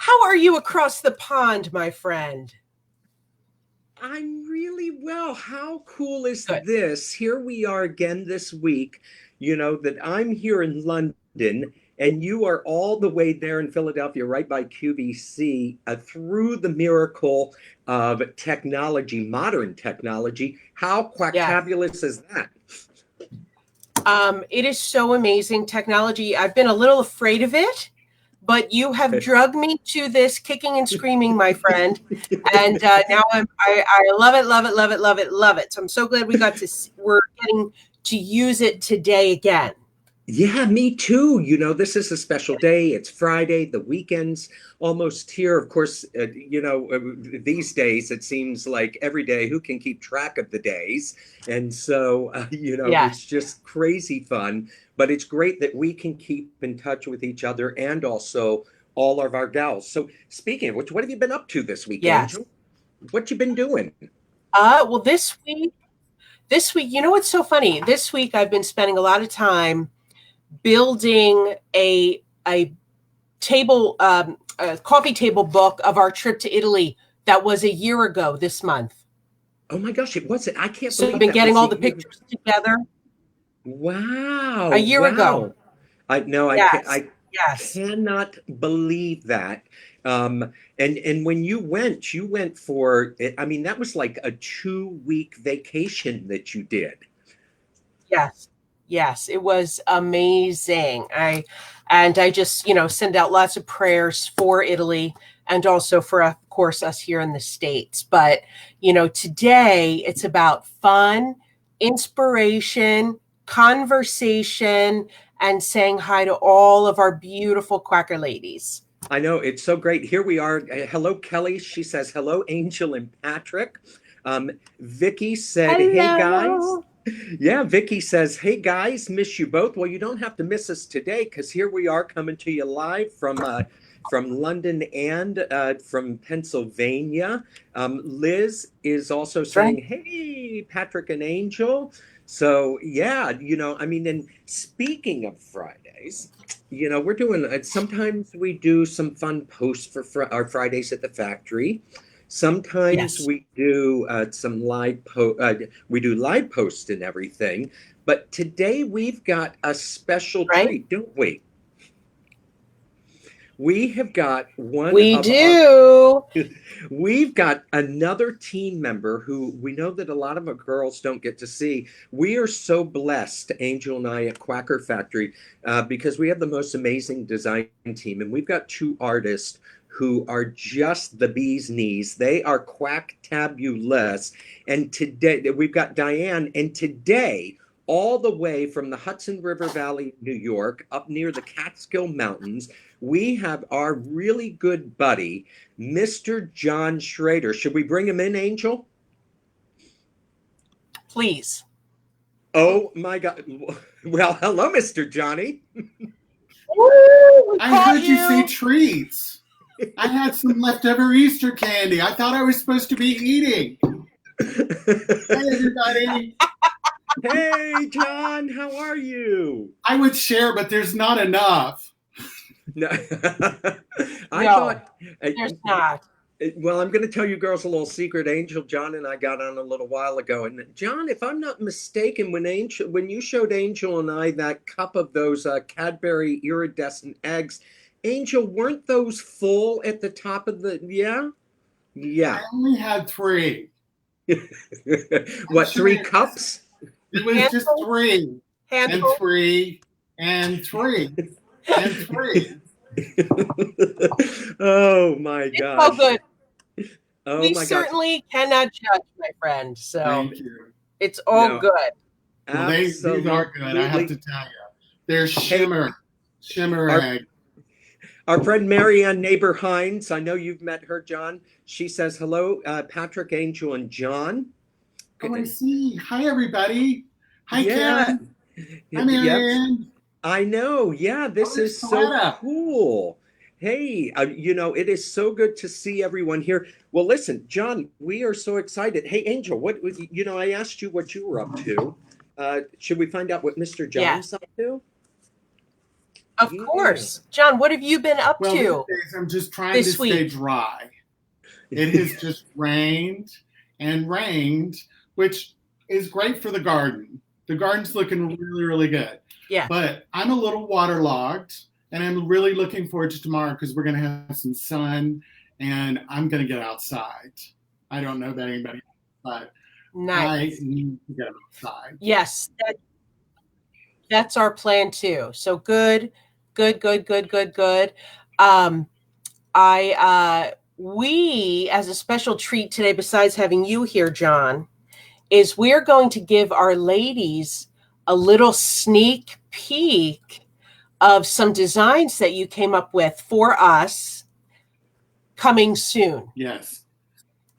How are you across the pond, my friend? I'm really well. How cool is Good. this? Here we are again this week. That I'm here in London and you are all the way there in Philadelphia, right by QVC, through the miracle of technology, modern technology. How Yes. quacktabulous is that? It is so amazing technology. I've been a little afraid of it, but you have drugged me to this kicking and screaming, my friend. And now I love it, love it, love it, love it, love it. So I'm so glad we're getting to use it today again. Yeah, me too. This is a special day. It's Friday, the weekend's almost here. Of course, these days it seems like every day, who can keep track of the days? And so, it's Yes. just crazy fun. But it's great that we can keep in touch with each other and also all of our gals. So, speaking of which, what have you been up to this week, Yes. Angel? What you been doing? Well, this week, you know what's so funny? This week I've been spending a lot of time building a table a coffee table book of our trip to Italy that was a year ago this month. Oh my gosh, it was it. I can't So I've believe been that getting was a all the year. pictures together Wow, a year ago. wow. I no, Yes. I Yes. cannot believe that. And when you went for it. I mean, that was like a 2 week vacation that you did. Yes. Yes, it was amazing. I just, send out lots of prayers for Italy and also for, of course, us here in the States. But, today it's about fun, inspiration, conversation, and saying hi to all of our beautiful Quacker ladies. I know it's so great. Here we are. Hello, Kelly. She says hello, Angel and Patrick. Vicky said, "Hey guys." Hello. Yeah, Vicky says, "Hey guys, miss you both." Well, you don't have to miss us today because here we are coming to you live from London and from Pennsylvania. Liz is also That's right. saying, "Hey, Patrick and Angel." So yeah, I mean, and speaking of Fridays, we're doing. Sometimes we do some fun posts for our Fridays at the factory. Sometimes Yes. we do some we do live posts and everything. But today we've got a special Right? treat, don't we? We have got one We of our do. We've got another team member who we know that a lot of our girls don't get to see. We are so blessed, Angel and I at Quacker Factory, because we have the most amazing design team, and we've got two artists who are just the bee's knees. They are quacktabulous. And today we've got Diane, and today, all the way from the Hudson River Valley, New York, up near the Catskill Mountains, we have our really good buddy, Mr. John Schrader. Should we bring him in, Angel? Please. Oh my God. Well, hello, Mr. Johnny. Woo, we I caught heard you say you. treats. I had some leftover Easter candy. I thought I was supposed to be eating. Hi, everybody. Hey, John, how are you? I would share, but there's not enough. No. I No, thought, there's not. well, I'm going to tell you girls a little secret. Angel, John, and I got on a little while ago. And John, if I'm not mistaken, when you showed Angel and I that cup of those Cadbury iridescent eggs, Angel, weren't those full at the top of the? Yeah, yeah. I only had 3. What, Sure, 3 cups? it was just 3 and Handful. 3 and 3 and 3. Oh my It's gosh. all good. Oh We my gosh. certainly cannot judge, my friend. So Thank you. it's all No, good. Well, these are good. I have to tell you. They're shimmer Our, egg. our friend Marianne Neighbor Hines, I know you've met her, John. She says, hello, Patrick, Angel, and John. Oh, I see. Hi, everybody. Hi, Yeah. Karen. Hi, Yep. Marianne. I know. Yeah, this is so cool. Hey, it is so good to see everyone here. Well, listen, John, we are so excited. Hey, Angel, I asked you what you were up to. Should we find out what Mr. John's up to? Of course. John, what have you been up Well, to? these days I'm just trying this to stay week? dry. It has just rained and rained, which is great for the garden. The garden's looking really, really good. Yeah. But I'm a little waterlogged, and I'm really looking forward to tomorrow because we're going to have some sun, and I'm going to get outside. I don't know about anybody, but Nice. I need to get outside. Yes, that's our plan too. So good. We, as a special treat today, besides having you here, John, is we're going to give our ladies a little sneak peek of some designs that you came up with for us coming soon. Yes.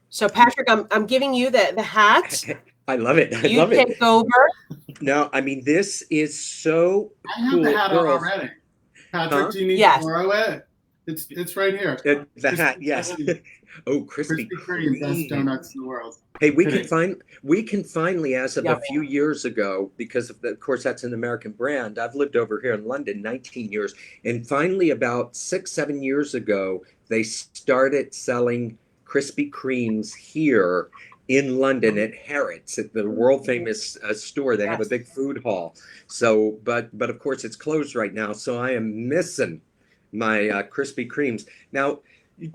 So Patrick, I'm giving you the hat. I love it. I You love it. take over. No, I mean, this is so I have cool. the hat on Girls, already. Patrick, Huh? do you need Yes. to borrow it? It's right here. the hat, yes. Oh, Krispy Krispy Kreme, best Kreme. donuts in the world. Hey, we Today. can finally, as of Yeah. a few years ago, because of course that's an American brand. I've lived over here in London 19 years, and finally about 6-7 years ago, they started selling Krispy Kremes here in London at Harrods, at the world famous store. They have a Yes. big food hall. So, but of course it's closed right now. So I am missing my Krispy Kremes now.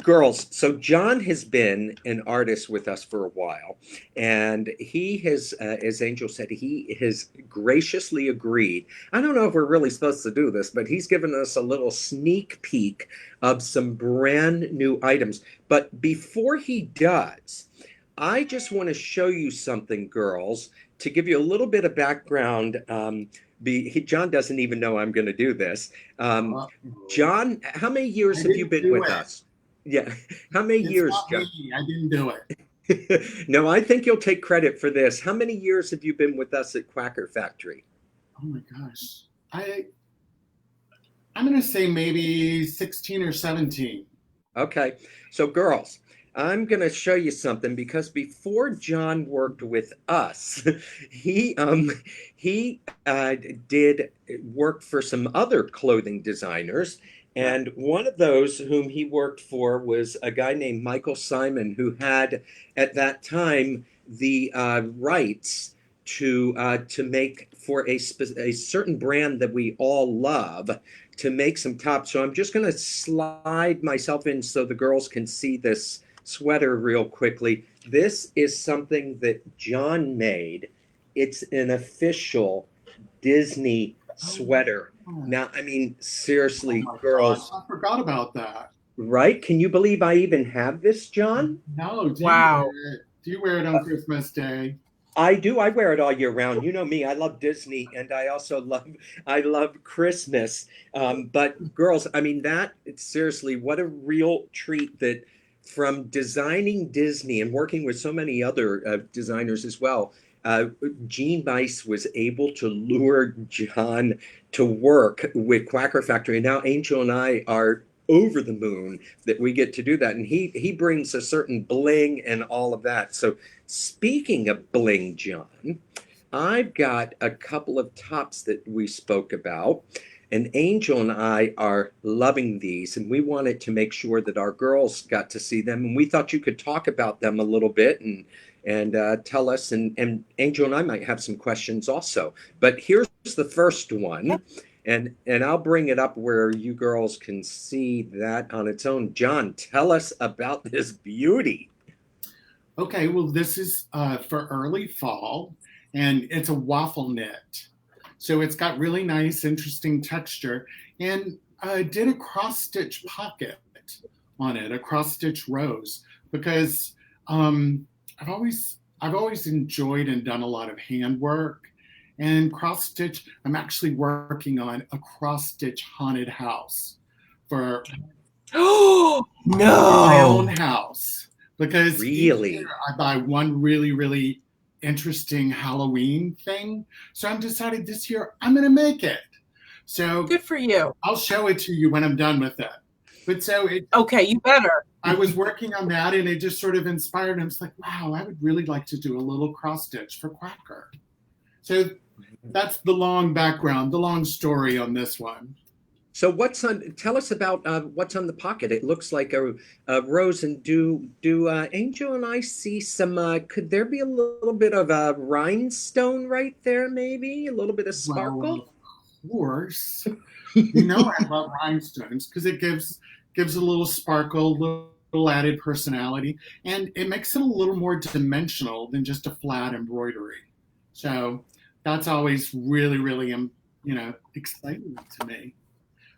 Girls, so John has been an artist with us for a while, and he has, as Angel said, he has graciously agreed. I don't know if we're really supposed to do this, but he's given us a little sneak peek of some brand new items. But before he does, I just want to show you something, girls, to give you a little bit of background. John doesn't even know I'm going to do this. John, how many years I have you didn't been do with it. us? Yeah. How many It's years, not John? me. I didn't do it. No, I think you'll take credit for this. How many years have you been with us at Quacker Factory? Oh my gosh. I'm going to say maybe 16 or 17. Okay. So, girls, I'm going to show you something because before John worked with us, he did work for some other clothing designers. And one of those whom he worked for was a guy named Michael Simon, who had at that time the rights to make for a certain brand that we all love, to make some tops. So I'm just going to slide myself in so the girls can see this sweater real quickly. This is something that John made. It's an official Disney sweater. Now, I mean, seriously, Oh my girls, gosh, I forgot about that. right? Can you believe I even have this, John? No, do Wow. you wear it on Christmas Day? I do. I wear it all year round. You know me. I love Disney, and I also love Christmas. But girls, I mean, seriously, what a real treat that from designing Disney and working with so many other designers as well. Jean Bice was able to lure John to work with Quacker Factory. And now Angel and I are over the moon that we get to do that. And he brings a certain bling and all of that. So speaking of bling, John, I've got a couple of tops that we spoke about. And Angel and I are loving these, and we wanted to make sure that our girls got to see them. And we thought you could talk about them a little bit and tell us. And Angel and I might have some questions also. But here's the first one, and I'll bring it up where you girls can see that on its own. John, tell us about this beauty. Okay, well, this is for early fall, and it's a waffle knit. So it's got really nice, interesting texture, and I did a cross-stitch pocket on it, a cross-stitch rose, because I've always enjoyed and done a lot of handwork, and cross-stitch. I'm actually working on a cross-stitch haunted house for Oh my own no. house, because Really? each year I buy one really, really interesting Halloween thing. So I'm decided this year I'm going to make it. So Good for you. I'll show it to you when I'm done with it. But so Okay, you better. I was working on that, and it just sort of inspired. I was like, wow, I would really like to do a little cross stitch for Quacker. So that's the long background, the long story on this one. So what's on? Tell us about what's on the pocket. It looks like a rose. And do Angel and I see some? Could there be a little bit of a rhinestone right there? Maybe a little bit of Well, sparkle. of course, you know I love rhinestones because it gives a little sparkle, little added personality, and it makes it a little more dimensional than just a flat embroidery. So that's always really, really, exciting to me.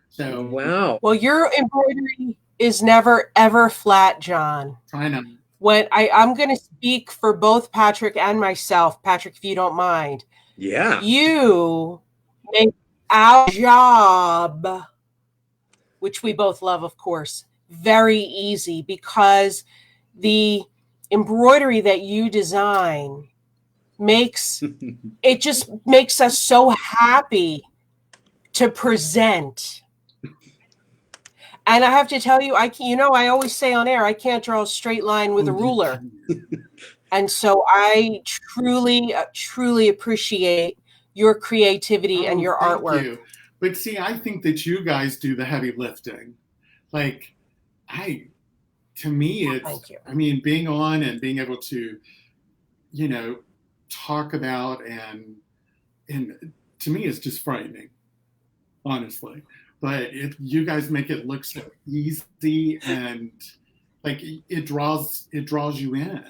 So Wow. Well, your embroidery is never ever flat, John. trying to, When I'm going to speak for both Patrick and myself, Patrick, if you don't mind, Yeah. you make our job, which we both love, of course, very easy because the embroidery that you design it just makes us so happy to present. And I have to tell you, I always say on air, I can't draw a straight line with a ruler. And so I truly appreciate your creativity and your thank artwork. you. But see, I think that you guys do the heavy lifting. Like, to me, Thank you. I mean, being on and being able to, talk about and to me, it's just frightening, honestly. But you guys make it look so easy and like it draws you in.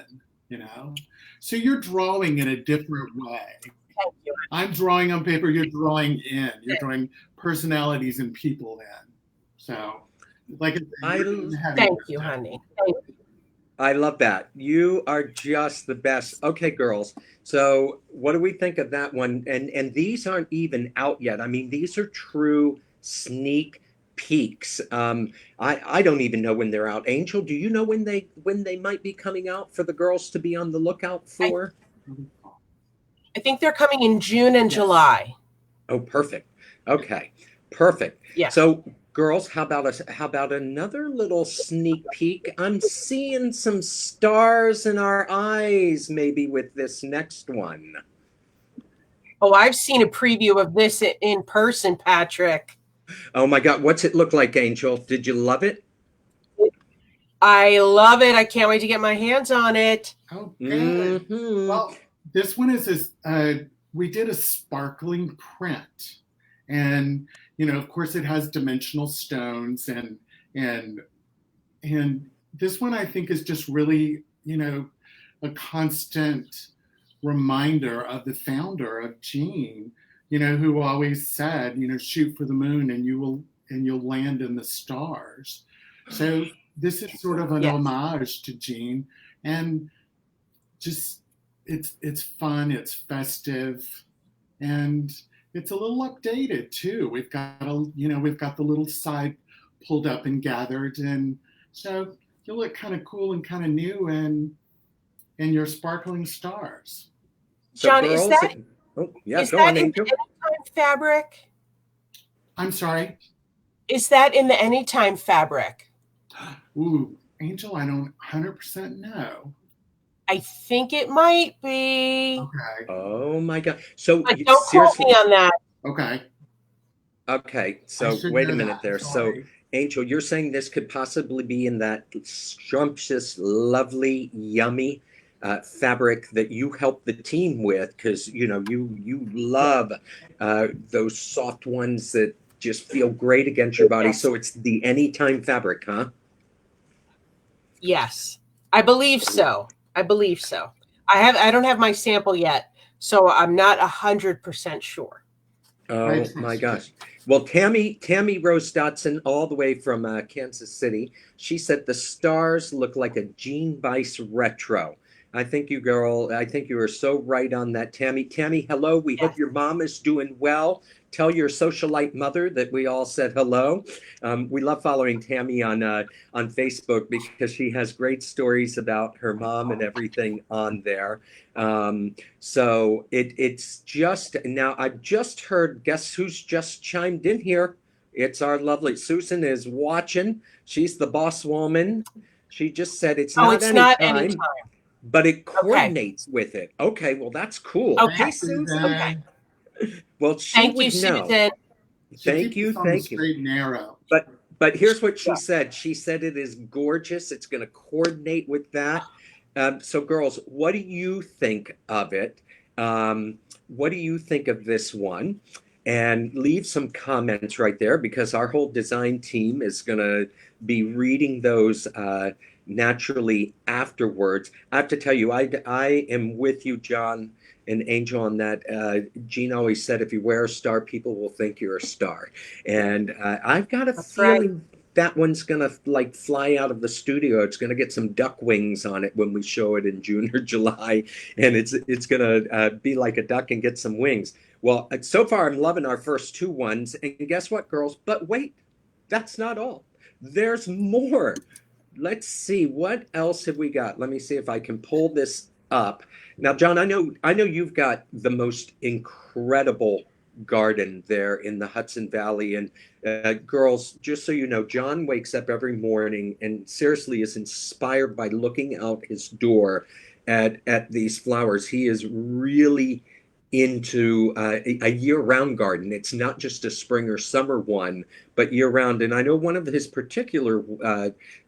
So you're drawing in a different way. Thank you. I'm drawing on paper, you're drawing in. You're drawing personalities and people in. So like Thank you, honey. Thank you. I love that. You are just the best. Okay, girls. So what do we think of that one? And these aren't even out yet. I mean, these are true sneak peeks. I don't even know when they're out. Angel, do you know when they might be coming out for the girls to be on the lookout for? I think they're coming in June and July. Oh, perfect. Okay, perfect. Yeah. So, girls, how about another little sneak peek? I'm seeing some stars in our eyes, maybe with this next one. Oh, I've seen a preview of this in person, Patrick. Oh my God, what's it look like, Angel? Did you love it? I love it. I can't wait to get my hands on it. Oh, good. Mhm. Well, this one is we did a sparkling print, and of course, it has dimensional stones, and this one I think is just really a constant reminder of the founder of Gene, who always said, shoot for the moon and you'll land in the stars. So this is sort of an homage to Gene, and just it's fun, it's festive, and it's a little updated too. We've got the little side pulled up and gathered, and so you look kind of cool and kind of new and your sparkling stars. So John, girls, is that oh yeah, is go that on, in Angel. the Anytime fabric? I'm sorry. Is that in the Anytime fabric? Ooh, Angel, I don't 100% know. I think it might be. Okay. Oh my God. So But don't quote me on that. Okay. Okay, I so should wait a know minute that. there. Sorry. So Angel, you're saying this could possibly be in that scrumptious, lovely, yummy fabric that you help the team with, because you love those soft ones that just feel great against your body. Yes. So it's the Anytime fabric, huh? Yes, I believe so. I don't have my sample yet, so I'm not 100% sure. Oh my gosh. Well, Tammy Rose Dotson, all the way from Kansas City, she said the stars look like a Gene Bice retro. I think you are so right on that, Tammy. Tammy, hello. We hope your mom is doing well. Tell your socialite mother that we all said hello. We love following Tammy on Facebook because she has great stories about her mom and everything on there. So it's just now. I've just heard. Guess who's just chimed in here? It's our lovely Susan is watching. She's the boss woman. She just said it's not anytime. But it coordinates with it. Okay, well, that's cool. Okay. Hey, Susan. Okay. Well, she Thank would you, know. Susan. Thank you. On the Thank you. straight and narrow. But here's what she said. She said it is gorgeous. It's going to coordinate with that. So, girls, what do you think of it? What do you think of this one? And leave some comments right there, because our whole design team is going to be reading those naturally afterwards. I have to tell you, I am with you, John and Angel, on that. Gene always said, if you wear a star, people will think you're a star. And I've got a feeling that one's gonna like fly out of the studio. It's gonna get some duck wings on it when we show it in June or July, and it's gonna be like a duck and get some wings. Well, so far I'm loving our first two ones, and guess what, girls? But wait, that's not all. There's more. Let's see, what else have we got? Let me see if I can pull this up. Now, John, I know you've got the most incredible garden there in the Hudson Valley. And girls, just so you know, John wakes up every morning and seriously is inspired by looking out his door at these flowers. He is really into a year-round garden. It's not just a spring or summer one, but year-round. And I know one of his particular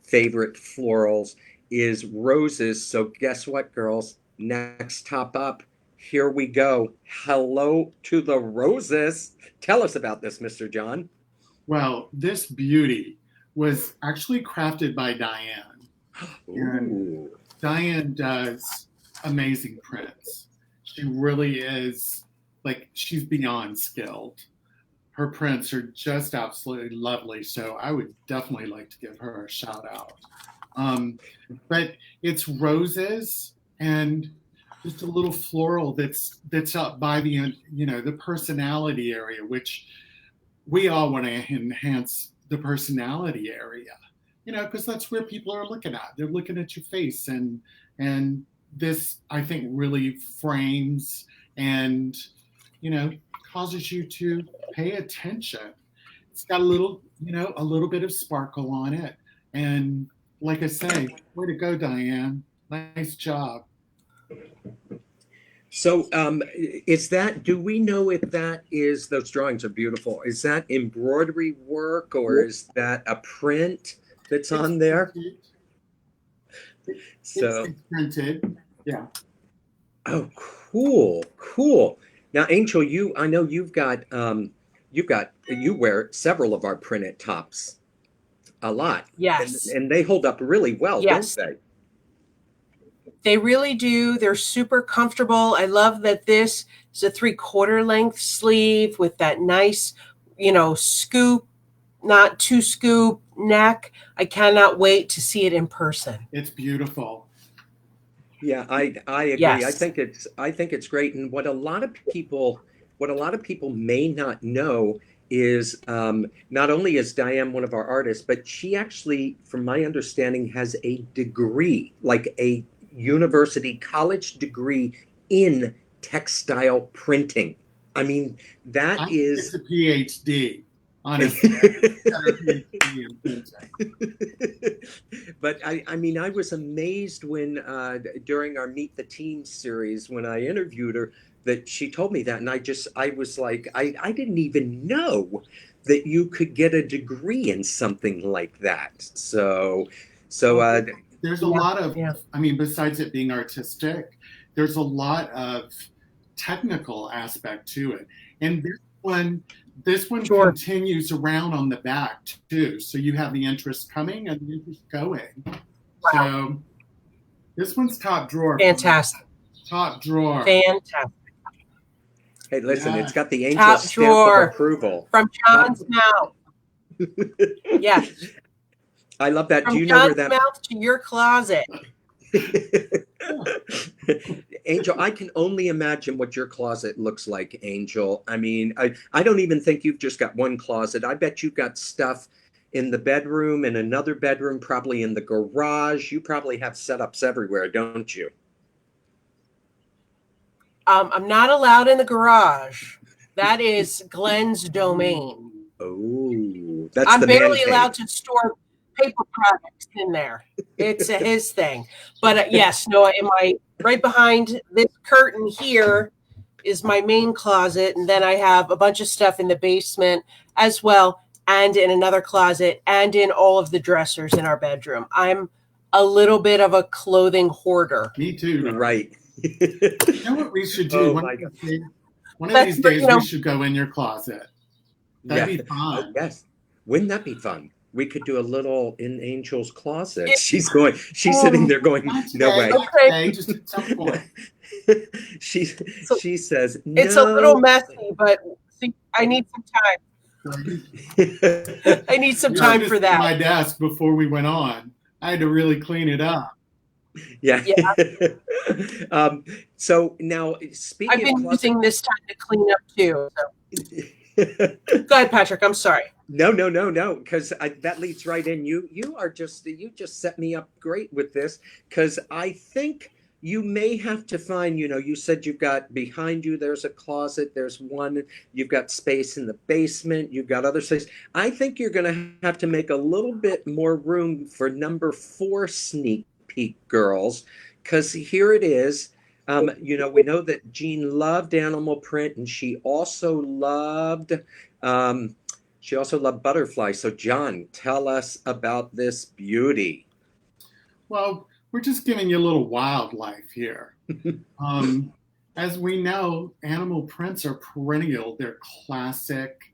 favorite florals is roses. So guess what, girls? Next top up, here we go. Hello to the roses. Tell us about this, Mr. John. Well, this beauty was actually crafted by Diane. And Diane does amazing prints. She really is, like, she's beyond skilled. Her prints are just absolutely lovely. So I would definitely like to give her a shout out. But it's roses and just a little floral that's up by the, you know, the personality area, which we all want to enhance the personality area, you know, because that's where people are looking at. They're looking at your face, and this, I think, really frames and, you know, causes you to pay attention. It's got a little, you know, a little bit of sparkle on it. And like I say, way to go, Diane. Nice job. So is that, do we know if that is, those drawings are beautiful, is that embroidery work, or is that a print that's on there? So it's printed, yeah. Oh, cool. Now, Angel, I know you wear several of our printed tops a lot. Yes. And they hold up really well, yes. Don't they? They really do. They're super comfortable. I love that this is a 3/4 length sleeve with that nice, you know, scoop, not too scoop neck. I cannot wait to see it in person. It's beautiful. Yeah, I agree. Yes. I think it's great. And what a lot of people may not know is not only is Diane one of our artists, but she actually, from my understanding, has a degree, like a university college degree in textile printing. I mean, that is a PhD, honestly. But I mean, I was amazed when during our Meet the Team series, when I interviewed her, that she told me that, and I was like, I didn't even know that you could get a degree in something like that. So there's a lot of, I mean, besides it being artistic, there's a lot of technical aspect to it. And this one sure. continues around on the back too. So you have the interest coming and the interest going. Wow. So this one's top drawer. Fantastic. Top drawer. Fantastic. Hey, listen, It's got the Angel top stamp drawer of approval. From John's mouth. Yes. I love that. From Do you know where that mouth to your closet? Angel, I can only imagine what your closet looks like, Angel. I mean, I don't even think you've just got one closet. I bet you've got stuff in the bedroom, in another bedroom, probably in the garage. You probably have setups everywhere, don't you? I'm not allowed in the garage. That is Glenn's domain. Oh, that's I'm the barely allowed to store paper products in there. It's his thing. But yes, no, right behind this curtain here is my main closet, and then I have a bunch of stuff in the basement as well, and in another closet, and in all of the dressers in our bedroom. I'm a little bit of a clothing hoarder. Me too. Right. You know what we should do? Oh, one my of God. these days, That's- you know- we should go in your closet. That'd be Oh, fun. yes. Wouldn't that be fun? We could do a little in Angel's closet. Yeah. She's sitting there going, Not no today, way. not today, just at some point. she So- she says no. It's a little messy, but see, I need some time. I need some You time should've for seen that. My desk before we went on. I had to really clean it up. Yeah. Yeah. So now, speaking I've been of closet, using this time to clean up too. So. Go ahead, Patrick. I'm sorry. No, because that leads right in. You just set me up great with this, because I think you may have to find, you said you've got behind you, there's a closet, there's one, you've got space in the basement, you've got other space. I think you're going to have to make a little bit more room for number 4 sneak peek girls, because here it is. We know that Jean loved animal print, and she also loved butterfly. So John, tell us about this beauty. Well, we're just giving you a little wildlife here. As we know, animal prints are perennial. They're classic.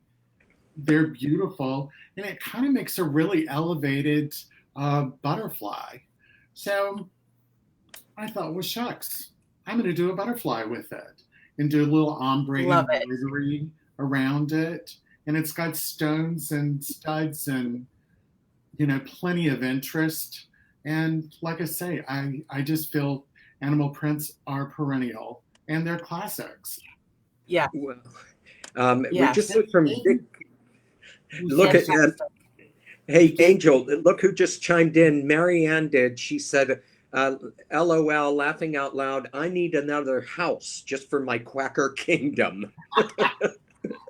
They're beautiful. And it kind of makes a really elevated butterfly. So I thought, well, shucks, I'm going to do a butterfly with it and do a little ombre Love it. embroidery around it. And it's got stones and studs and, plenty of interest. And like I say, I just feel animal prints are perennial and they're classics. Yeah. Well, Yes. we just heard from Vic. Look at Fantastic. Hey, Angel, look who just chimed in. Marianne did. She said, LOL, laughing out loud, I need another house just for my Quacker Kingdom.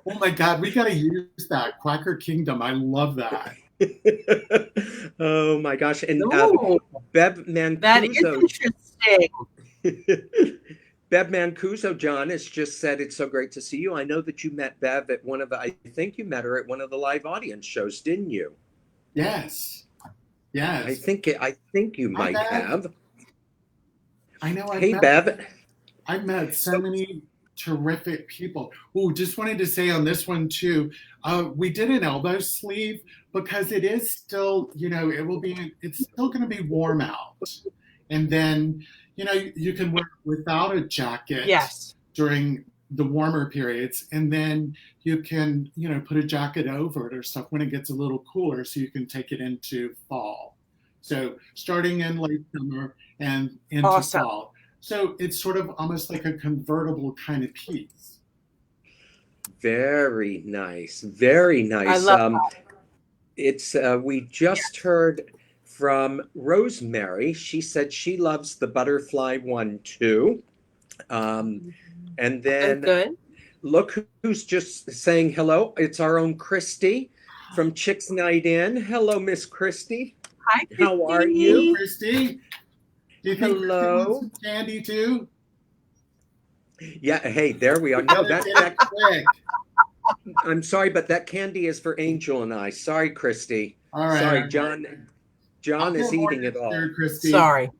Oh my God, we got to use that. Quacker Kingdom. I love that. Oh my gosh. And Ooh, Bev that is Mancuso, interesting. Bev Mancuso, John, has just said, it's so great to see you. I know that you met Bev at I think you met her at one of the live audience shows, didn't you? Yes. I think you Hi, might Bev. have. I know. Hey, Bev. I've met so many terrific people. Oh, just wanted to say on this one too, we did an elbow sleeve because it is still, it's still going to be warm out. And then, you can wear it without a jacket Yes. during the warmer periods. And then you can, put a jacket over it or stuff when it gets a little cooler so you can take it into fall. So starting in late summer and into Awesome. fall. So it's sort of almost like a convertible kind of piece. Very nice. Very nice. I love It's we just heard from Rosemary. She said she loves the butterfly one too. And then Good. look who's just saying hello. It's our own Christy from Chicks Night In. Hello, Miss Christy. Hi, How are Christy. you? Christy, do you think Hello. Christy wants some candy too? Yeah, hey, there we are. No, that Quick. I'm sorry, but that candy is for Angel and I. Sorry, Christy. All right. Sorry, John. John is eating it all. There, Christy. Sorry.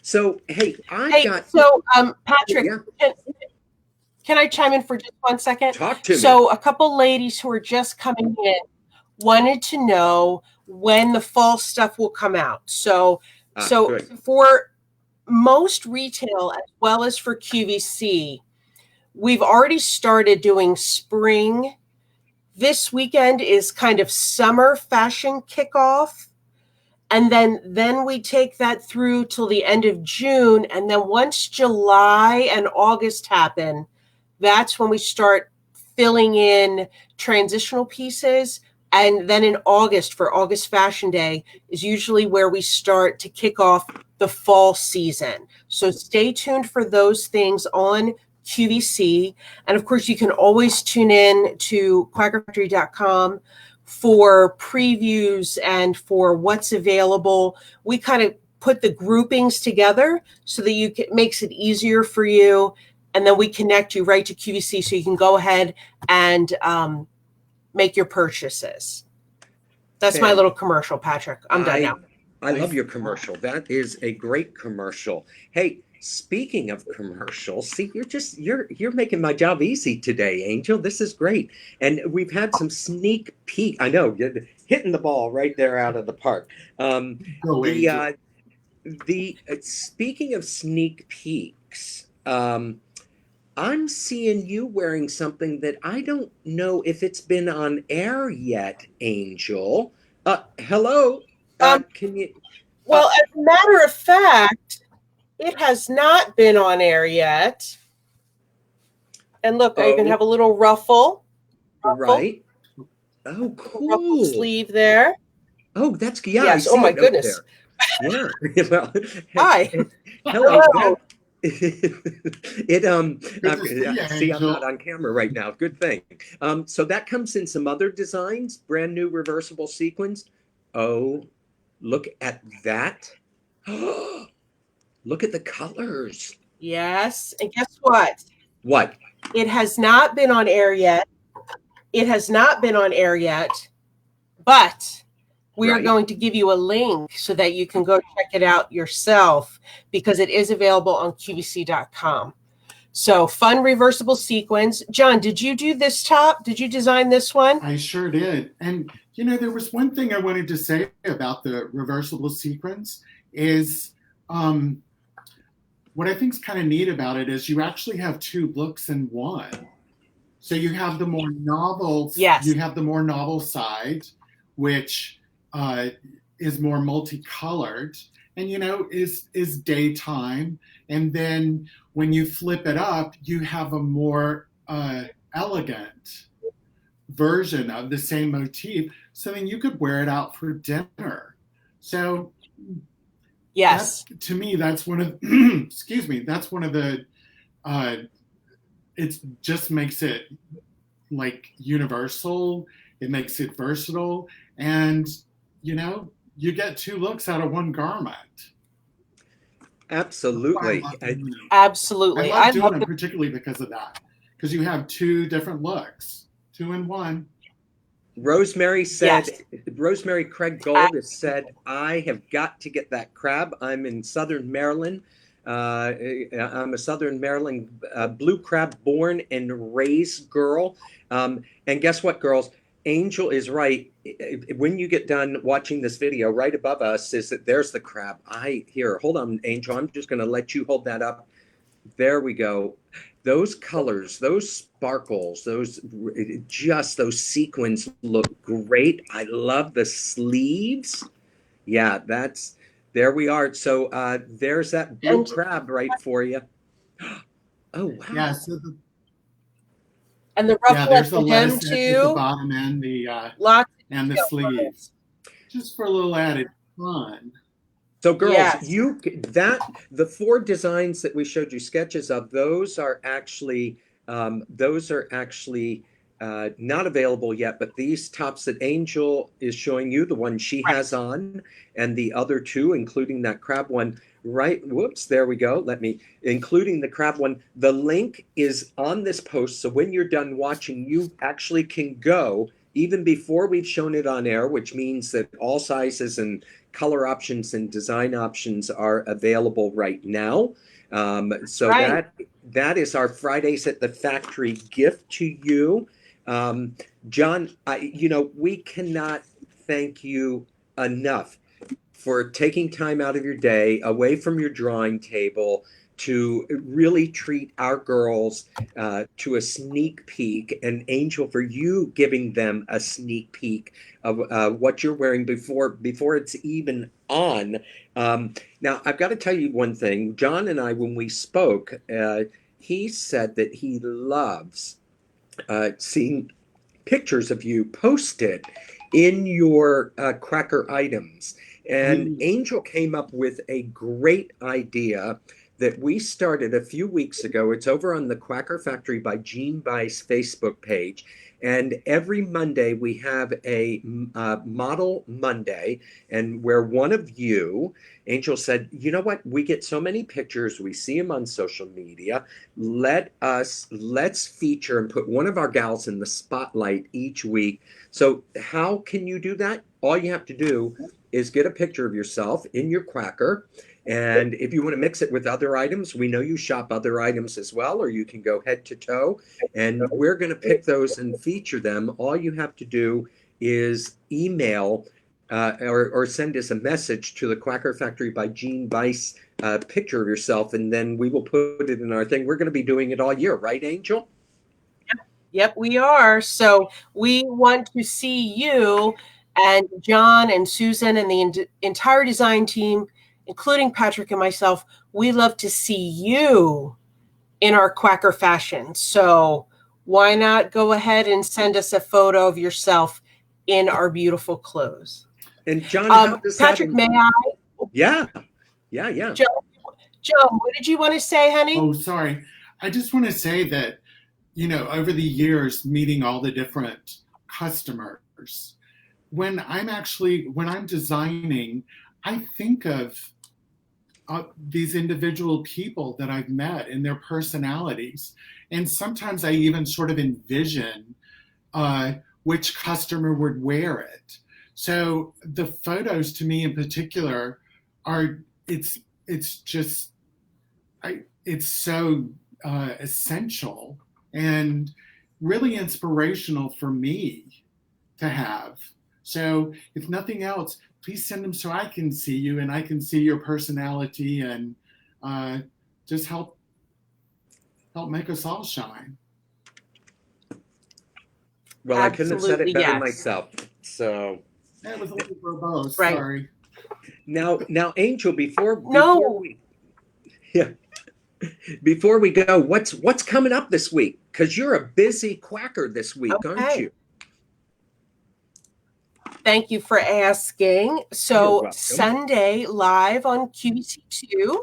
So hey, I Hey, got so Patrick, Yeah. can I chime in for just 1 second? Talk to me. So a couple ladies who are just coming in wanted to know when the fall stuff will come out. So Good. for most retail as well as for QVC, we've already started doing spring. This weekend is kind of summer fashion kickoff. And then we take that through till the end of June. And then once July and August happen, that's when we start filling in transitional pieces. And then in August, for August Fashion Day, is usually where we start to kick off the fall season. So stay tuned for those things on QVC. And of course, you can always tune in to quackerfactory.com for previews and for what's available. We kind of put the groupings together so that makes it easier for you. And then we connect you right to QVC so you can go ahead and make your purchases. That's my little commercial, Patrick. I'm done now. I love your commercial. That is a great commercial. Hey, speaking of commercials, see, you're making my job easy today, Angel. This is great. And we've had some sneak peek. I know, you're hitting the ball right there out of the park. Speaking of sneak peeks, I'm seeing you wearing something that I don't know if it's been on air yet, Angel. Hello. Can you? Well, as a matter of fact, it has not been on air yet. And look, I even have a little ruffle. Right. Oh, cool. Ruffle sleeve there. Oh, that's yes. Oh my goodness. Yeah. Well, hi. Hello. See, I'm not on camera right now. Good thing. So that comes in some other designs, brand new reversible sequins. Oh, look at that. Look at the colors. Yes. And guess what? What? It has not been on air yet. It has not been on air yet, but we are going to give you a link so that you can go check it out yourself because it is available on QVC.com. So fun reversible sequins. John, did you do this top? Did you design this one? I sure did. And, you know, there was one thing I wanted to say about the reversible sequins is what I think is kind of neat about it is you actually have two looks in one. So you have the more novel, you have the more novel side, which is more multicolored and, you know, is daytime. And then when you flip it up, you have a more elegant version of the same motif. So then you could wear it out for dinner. So yes, to me, that's one of, excuse me, that's one of the, it just makes it like universal. It makes it versatile. And, you know, you get two looks out of one garment. Absolutely. Absolutely. I love doing it particularly because of that. Because you have two different looks, 2 in 1. Rosemary said, Rosemary Craig Gold has said, I have got to get that crab. I'm in Southern Maryland. I'm a Southern Maryland blue crab born and raised girl. And guess what, girls? Angel is right. When you get done watching this video, right above us is that there's the crab. Hold on, Angel. I'm just going to let you hold that up. There we go. Those colors, those sparkles, those sequins look great. I love the sleeves. Yeah, there we are. So there's that blue crab right for you. Oh, wow. Yeah, so and the ruffle there's the hem too. At the bottom and the sleeves. Just for a little added fun. So girls, the 4 designs that we showed you sketches of, those are actually not available yet, but these tops that Angel is showing you, the one she has on, and the other 2, including that crab one, there we go. Including the crab one, the link is on this post. So when you're done watching, you actually can go, even before we've shown it on air, which means that all sizes and color options and design options are available right now. That is our Fridays at the Factory gift to you. John, we cannot thank you enough for taking time out of your day away from your drawing table to really treat our girls to a sneak peek, and Angel, for you giving them a sneak peek of what you're wearing before it's even on. Now, I've got to tell you one thing. John and I, when we spoke, he said that he loves seeing pictures of you posted in your Cracker items. And Angel came up with a great idea that we started a few weeks ago. It's over on the Quacker Factory by Gene Bice Facebook page. And every Monday we have a model Monday, and where one of you, Angel said, you know what? We get so many pictures, we see them on social media. Let's feature and put one of our gals in the spotlight each week. So how can you do that? All you have to do is get a picture of yourself in your Quacker. And if you want to mix it with other items, we know you shop other items as well, or you can go head to toe. And we're going to pick those and feature them. All you have to do is email or send us a message to the Quacker Factory by Jean Bice picture of yourself, and then we will put it in our thing. We're going to be doing it all year, right, Angel? Yep, we are. So we want to see you and John and Susan and the entire design team, including Patrick and myself. We love to see you in our Quacker fashion. So why not go ahead and send us a photo of yourself in our beautiful clothes? And John, how does Patrick, may I? Yeah. John, what did you want to say, honey? Oh, sorry. I just want to say that, over the years, meeting all the different customers, when I'm designing, I think of these individual people that I've met and their personalities. And sometimes I even sort of envision which customer would wear it. So the photos, to me in particular, it's so essential and really inspirational for me to have. So if nothing else, please send them so I can see you and I can see your personality and just help make us all shine. Well, I couldn't have said it better myself. So that was a little verbose. Right. Sorry. Now, Angel, before we go, what's coming up this week? Because you're a busy Quacker this week, aren't you? Thank you for asking. So Sunday live on QVC2,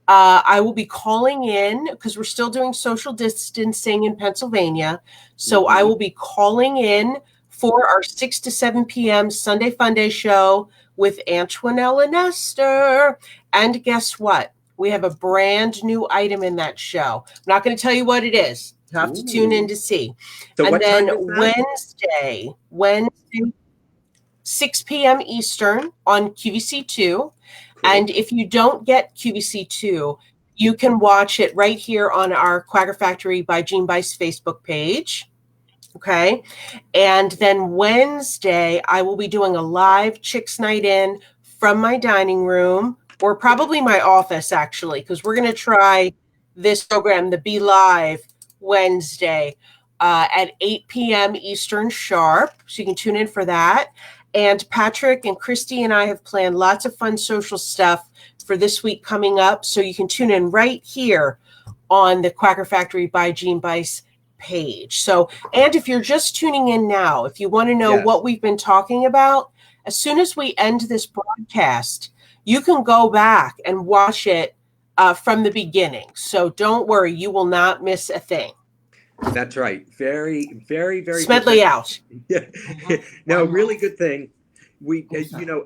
I will be calling in because we're still doing social distancing in Pennsylvania. So I will be calling in for our 6 to 7 p.m. Sunday Funday show with Antoinette and Esther. And guess what? We have a brand new item in that show. I'm not going to tell you what it is. You have to tune in to see. So and then Wednesday, 6 p.m. Eastern on QVC2. Cool. And if you don't get QVC2, you can watch it right here on our Quacker Factory by Jean Bice Facebook page. Okay. And then Wednesday, I will be doing a live Chicks Night In from my dining room, or probably my office, actually, because we're going to try this program, the Be Live, Wednesday at 8 p.m. Eastern sharp. So you can tune in for that. And Patrick and Christy and I have planned lots of fun social stuff for this week coming up. So you can tune in right here on the Quacker Factory by Jean Bice page. So, and if you're just tuning in now, if you want to know what we've been talking about, as soon as we end this broadcast, you can go back and watch it from the beginning. So don't worry, you will not miss a thing. That's right. Very, very, very Smedley out. Yeah. No, really good thing. We,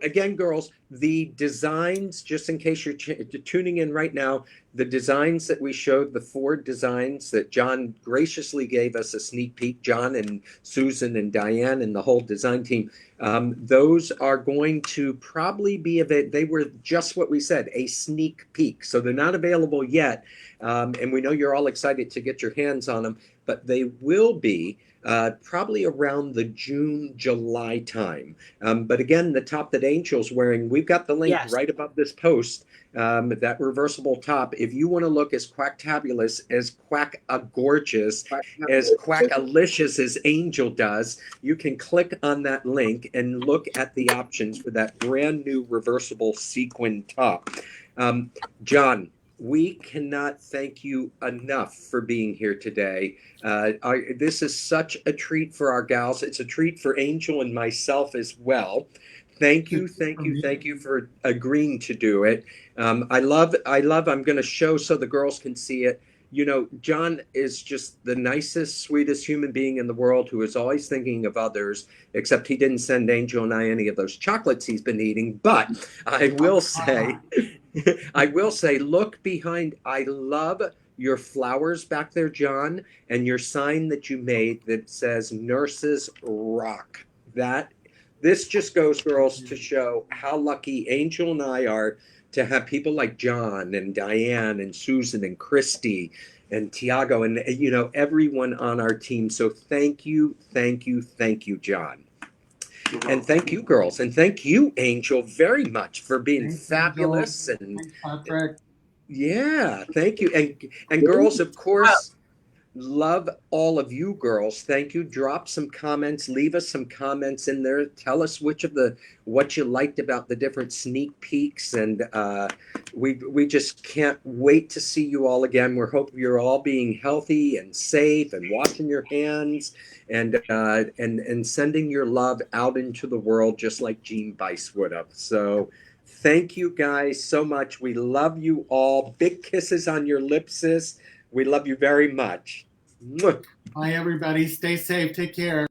again, girls, the designs, just in case you're tuning in right now, the designs that we showed, the 4 designs that John graciously gave us a sneak peek, John and Susan and Diane and the whole design team, those are going to probably be available. They were just what we said, a sneak peek. So they're not available yet. And we know you're all excited to get your hands on them, but they will be probably around the June, July time. But again, the top that Angel's wearing, we've got the link right above this post, that reversible top. If you want to look as quacktabulous, as quack-a-gorgeous, as quack-alicious as Angel does, you can click on that link and look at the options for that brand new reversible sequin top. John, we cannot thank you enough for being here today. This is such a treat for our gals. It's a treat for Angel and myself as well. Thank you for agreeing to do it. I'm going to show so the girls can see it. you know, John is just the nicest, sweetest human being in the world who is always thinking of others, except he didn't send Angel and I any of those chocolates he's been eating. But I will say, I will say, look behind. I love your flowers back there, John, and your sign that you made that says Nurses Rock. That this just goes, girls, to show how lucky Angel and I are to have people like John and Diane and Susan and Christy and Tiago and, you know, everyone on our team. So thank you, thank you, thank you, John. And thank you, girls, and thank you, Angel, very much for being fabulous. And Patrick. yeah, thank you. And girls, of course, love all of you girls. Thank you. Drop some comments, leave us some comments in there. Tell us what you liked about the different sneak peeks, and we just can't wait to see you all again. We're hoping you're all being healthy and safe and washing your hands and sending your love out into the world just like Gene Bice would have. So thank you guys so much. We love you all. Big kisses on your lips, sis. We love you very much. Bye, everybody. Stay safe. Take care.